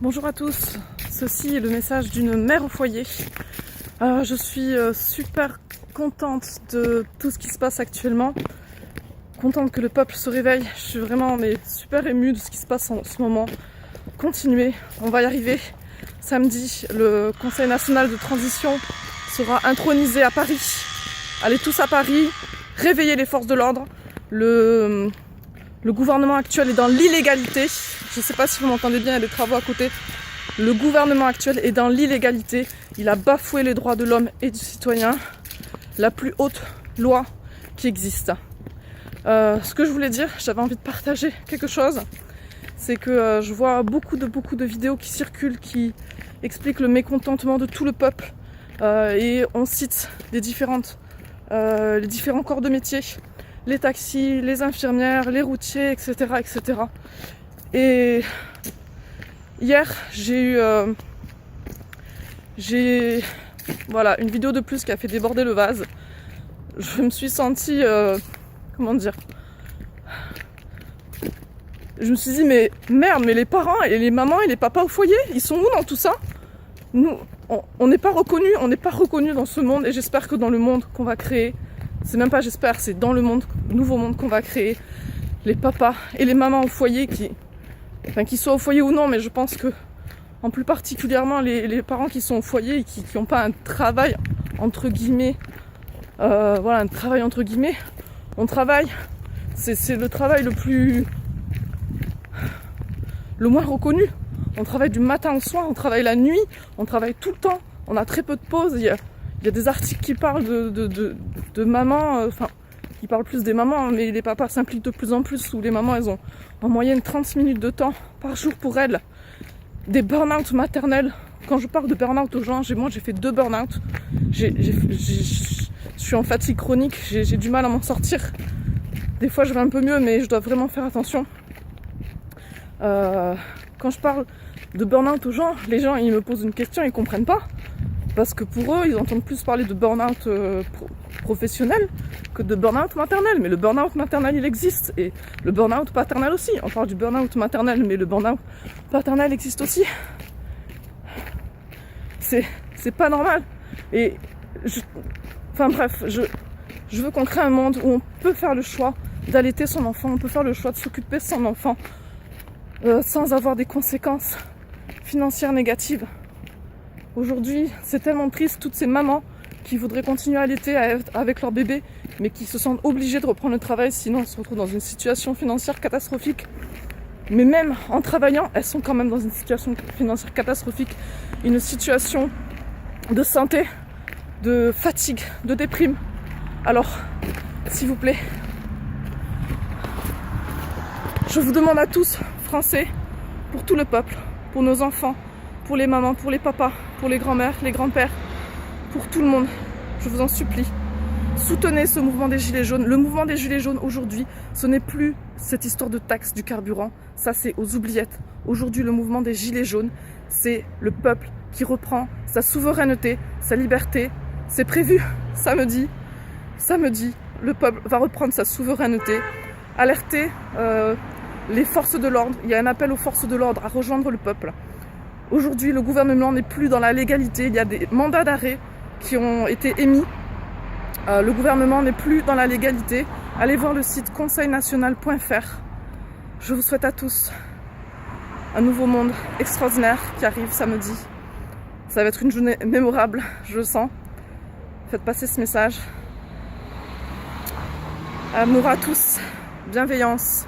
Bonjour à tous, ceci est le message d'une mère au foyer. Je suis super contente de tout ce qui se passe actuellement, contente que le peuple se réveille. Je suis vraiment super émue de ce qui se passe en ce moment. Continuez, on va y arriver. Samedi, le Conseil national de transition sera intronisé à Paris. Allez tous à Paris, réveillez les forces de l'ordre. Le gouvernement actuel est dans l'illégalité. Je ne sais pas si vous m'entendez bien, il y a des travaux à côté. Le gouvernement actuel est dans l'illégalité. Il a bafoué les droits de l'homme et du citoyen. La plus haute loi qui existe. Ce que je voulais dire, j'avais envie de partager quelque chose. C'est que je vois beaucoup de vidéos qui circulent, qui expliquent le mécontentement de tout le peuple. Et on cite les différents corps de métier. Les taxis, les infirmières, les routiers, etc. etc. Et hier, j'ai eu voilà, une vidéo de plus qui a fait déborder le vase. Je me suis sentie, comment dire, je me suis dit, mais merde, mais les parents et les mamans et les papas au foyer, ils sont où dans tout ça? Nous, on n'est pas reconnus dans ce monde, et j'espère que dans le monde qu'on va créer, c'est même pas j'espère, c'est dans le nouveau monde qu'on va créer, les papas et les mamans au foyer qu'ils soient au foyer ou non, mais je pense que en plus particulièrement les parents qui sont au foyer et qui n'ont pas un travail entre guillemets, voilà, un travail entre guillemets, on travaille, c'est le travail le moins reconnu. On travaille du matin au soir, on travaille la nuit, on travaille tout le temps, on a très peu de pauses. Il y a des articles qui parlent de mamans, qui parlent plus des mamans, mais les papas s'impliquent de plus en plus, où les mamans, elles ont en moyenne 30 minutes de temps par jour pour elles. Des burn-out maternels. Quand je parle de burn-out aux gens, moi j'ai fait 2 burn-out. Je suis en fatigue chronique, j'ai du mal à m'en sortir. Des fois je vais un peu mieux, mais je dois vraiment faire attention. Quand je parle de burn-out aux gens, les gens ils me posent une question, ils comprennent pas. Parce que pour eux, ils entendent plus parler de burn-out professionnel que de burn-out maternel. Mais le burn-out maternel, il existe. Et le burn-out paternel aussi. On parle du burn-out maternel, mais le burn-out paternel existe aussi. C'est pas normal. Et je veux qu'on crée un monde où on peut faire le choix d'allaiter son enfant, on peut faire le choix de s'occuper de son enfant sans avoir des conséquences financières négatives. Aujourd'hui, c'est tellement triste, toutes ces mamans qui voudraient continuer à allaiter avec leur bébé, mais qui se sentent obligées de reprendre le travail, sinon elles se retrouvent dans une situation financière catastrophique. Mais même en travaillant, elles sont quand même dans une situation financière catastrophique, une situation de santé, de fatigue, de déprime. Alors, s'il vous plaît, je vous demande à tous, Français, pour tout le peuple, pour nos enfants, pour les mamans, pour les papas, pour les grands-mères, les grands-pères, pour tout le monde, je vous en supplie, soutenez ce mouvement des Gilets jaunes. Le mouvement des Gilets jaunes aujourd'hui, ce n'est plus cette histoire de taxe du carburant, ça c'est aux oubliettes. Aujourd'hui, le mouvement des Gilets jaunes, c'est le peuple qui reprend sa souveraineté, sa liberté. C'est prévu samedi, le peuple va reprendre sa souveraineté. Alerter les forces de l'ordre, il y a un appel aux forces de l'ordre à rejoindre le peuple. Aujourd'hui, le gouvernement n'est plus dans la légalité. Il y a des mandats d'arrêt qui ont été émis. Le gouvernement n'est plus dans la légalité. Allez voir le site conseilnational.fr. Je vous souhaite à tous un nouveau monde extraordinaire qui arrive samedi. Ça va être une journée mémorable, je le sens. Faites passer ce message. Amour à tous, bienveillance.